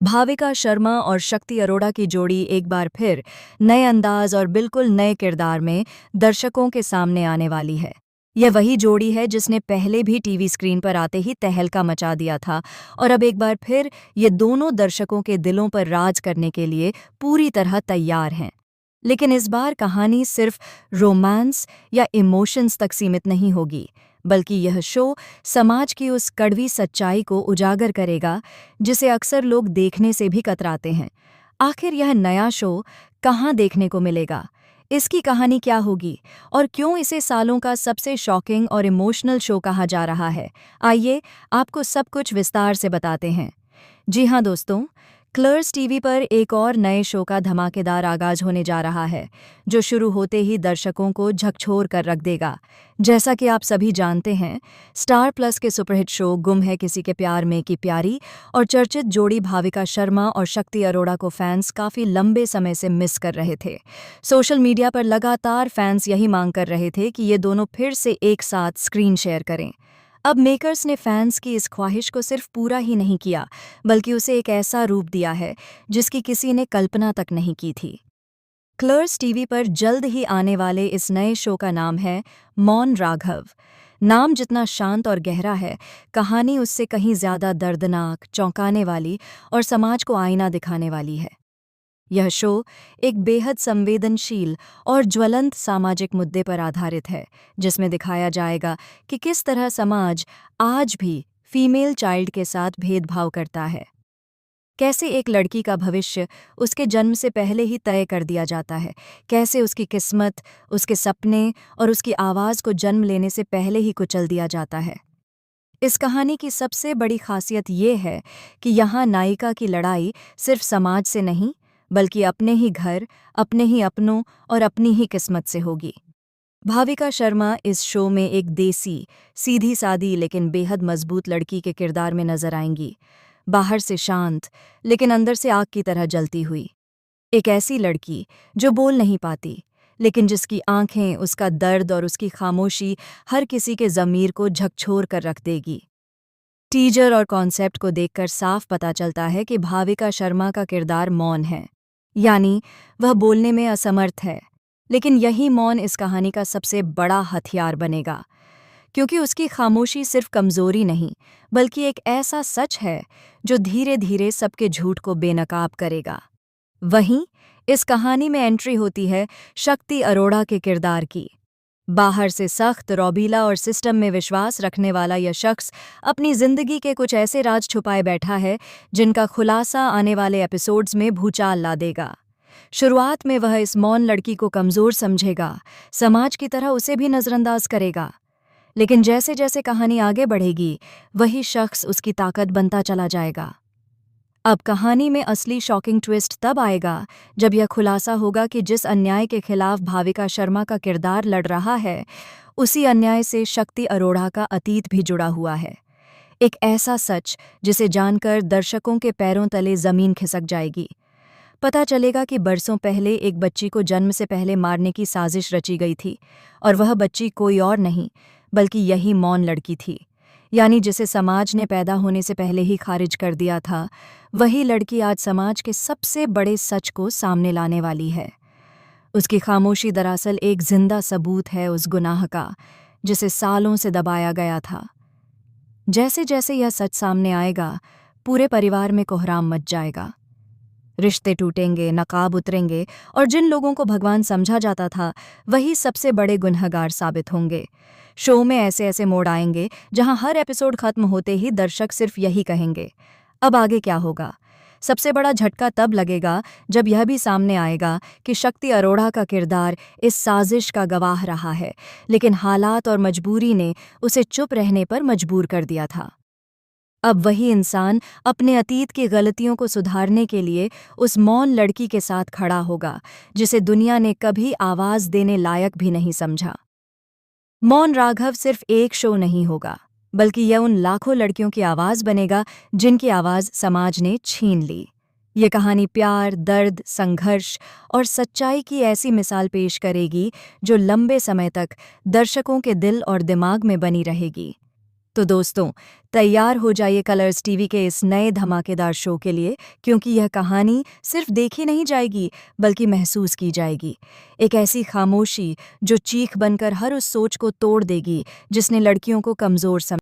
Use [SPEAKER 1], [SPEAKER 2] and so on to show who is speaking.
[SPEAKER 1] भाविका शर्मा और शक्ति अरोड़ा की जोड़ी एक बार फिर नए अंदाज और बिल्कुल नए किरदार में दर्शकों के सामने आने वाली है। यह वही जोड़ी है जिसने पहले भी टीवी स्क्रीन पर आते ही तहलका मचा दिया था और अब एक बार फिर ये दोनों दर्शकों के दिलों पर राज करने के लिए पूरी तरह तैयार हैं। लेकिन इस बार कहानी सिर्फ रोमांस या इमोशंस तक सीमित नहीं होगी, बल्कि यह शो समाज की उस कड़वी सच्चाई को उजागर करेगा जिसे अक्सर लोग देखने से भी कतराते हैं। आखिर यह नया शो कहाँ देखने को मिलेगा? इसकी कहानी क्या होगी और क्यों इसे सालों का सबसे शॉकिंग और इमोशनल शो कहा जा रहा है? आइए आपको सब कुछ विस्तार से बताते हैं। जी हाँ दोस्तों, कलर्स टीवी पर एक और नए शो का धमाकेदार आगाज होने जा रहा है, जो शुरू होते ही दर्शकों को झकझोर कर रख देगा। जैसा कि आप सभी जानते हैं, स्टार प्लस के सुपरहिट शो गुम है किसी के प्यार में की प्यारी और चर्चित जोड़ी भाविका शर्मा और शक्ति अरोड़ा को फैंस काफी लंबे समय से मिस कर रहे थे। सोशल मीडिया पर लगातार फैंस यही मांग कर रहे थे कि ये दोनों फिर से एक साथ स्क्रीन शेयर करें। अब मेकर्स ने फैंस की इस ख्वाहिश को सिर्फ पूरा ही नहीं किया, बल्कि उसे एक ऐसा रूप दिया है जिसकी किसी ने कल्पना तक नहीं की थी। कलर्स टीवी पर जल्द ही आने वाले इस नए शो का नाम है मौन राघव। नाम जितना शांत और गहरा है, कहानी उससे कहीं ज्यादा दर्दनाक, चौंकाने वाली और समाज को आईना दिखाने वाली है। यह शो एक बेहद संवेदनशील और ज्वलंत सामाजिक मुद्दे पर आधारित है, जिसमें दिखाया जाएगा कि किस तरह समाज आज भी फीमेल चाइल्ड के साथ भेदभाव करता है। कैसे एक लड़की का भविष्य उसके जन्म से पहले ही तय कर दिया जाता है, कैसे उसकी किस्मत, उसके सपने और उसकी आवाज़ को जन्म लेने से पहले ही कुचल दिया जाता है। इस कहानी की सबसे बड़ी खासियत ये है कि यहाँ नायिका की लड़ाई सिर्फ समाज से नहीं, बल्कि अपने ही घर, अपने ही अपनों और अपनी ही किस्मत से होगी। भाविका शर्मा इस शो में एक देसी, सीधी-सादी लेकिन बेहद मजबूत लड़की के किरदार में नजर आएंगी। बाहर से शांत, लेकिन अंदर से आग की तरह जलती हुई। एक ऐसी लड़की जो बोल नहीं पाती, लेकिन जिसकी आंखें, उसका दर्द और उसकी खामोशी हर किसी के ज़मीर को झकझोर कर रख देगी। टीजर और कॉन्सेप्ट को देखकर साफ पता चलता है कि भाविका शर्मा का किरदार मौन है, यानी वह बोलने में असमर्थ है। लेकिन यही मौन इस कहानी का सबसे बड़ा हथियार बनेगा, क्योंकि उसकी खामोशी सिर्फ कमजोरी नहीं, बल्कि एक ऐसा सच है जो धीरे धीरे सबके झूठ को बेनकाब करेगा। वहीं इस कहानी में एंट्री होती है शक्ति अरोड़ा के किरदार की। बाहर से सख्त, रौबीला और सिस्टम में विश्वास रखने वाला यह शख्स अपनी जिंदगी के कुछ ऐसे राज छुपाए बैठा है जिनका खुलासा आने वाले एपिसोड्स में भूचाल ला देगा। शुरुआत में वह इस मौन लड़की को कमजोर समझेगा, समाज की तरह उसे भी नजरअंदाज करेगा। लेकिन जैसे जैसे कहानी आगे बढ़ेगी, वही शख्स उसकी ताकत बनता चला जाएगा। अब कहानी में असली शॉकिंग ट्विस्ट तब आएगा जब यह खुलासा होगा कि जिस अन्याय के खिलाफ भाविका शर्मा का किरदार लड़ रहा है, उसी अन्याय से शक्ति अरोड़ा का अतीत भी जुड़ा हुआ है। एक ऐसा सच जिसे जानकर दर्शकों के पैरों तले जमीन खिसक जाएगी। पता चलेगा कि बरसों पहले एक बच्ची को जन्म से पहले मारने की साजिश रची गई थी, और वह बच्ची कोई और नहीं बल्कि यही मौन लड़की थी, यानी जिसे समाज ने पैदा होने से पहले ही खारिज कर दिया था। वही लड़की आज समाज के सबसे बड़े सच को सामने लाने वाली है। उसकी खामोशी दरअसल एक जिंदा सबूत है उस गुनाह का, जिसे सालों से दबाया गया था। जैसे जैसे यह सच सामने आएगा, पूरे परिवार में कोहराम मच जाएगा। रिश्ते टूटेंगे, नकाब उतरेंगे और जिन लोगों को भगवान समझा जाता था, वही सबसे बड़े गुनहगार साबित होंगे। शो में ऐसे ऐसे मोड़ आएंगे जहां हर एपिसोड खत्म होते ही दर्शक सिर्फ यही कहेंगे, अब आगे क्या होगा। सबसे बड़ा झटका तब लगेगा जब यह भी सामने आएगा कि शक्ति अरोड़ा का किरदार इस साजिश का गवाह रहा है, लेकिन हालात और मजबूरी ने उसे चुप रहने पर मजबूर कर दिया था। अब वही इंसान अपने अतीत की गलतियों को सुधारने के लिए उस मौन लड़की के साथ खड़ा होगा, जिसे दुनिया ने कभी आवाज देने लायक भी नहीं समझा। मौन राघव सिर्फ एक शो नहीं होगा, बल्कि यह उन लाखों लड़कियों की आवाज बनेगा जिनकी आवाज समाज ने छीन ली। ये कहानी प्यार, दर्द, संघर्ष और सच्चाई की ऐसी मिसाल पेश करेगी जो लंबे समय तक दर्शकों के दिल और दिमाग में बनी रहेगी। तो दोस्तों, तैयार हो जाइए कलर्स टीवी के इस नए धमाकेदार शो के लिए, क्योंकि यह कहानी सिर्फ देखी नहीं जाएगी बल्कि महसूस की जाएगी। एक ऐसी खामोशी जो चीख बनकर हर उस सोच को तोड़ देगी जिसने लड़कियों को कमज़ोर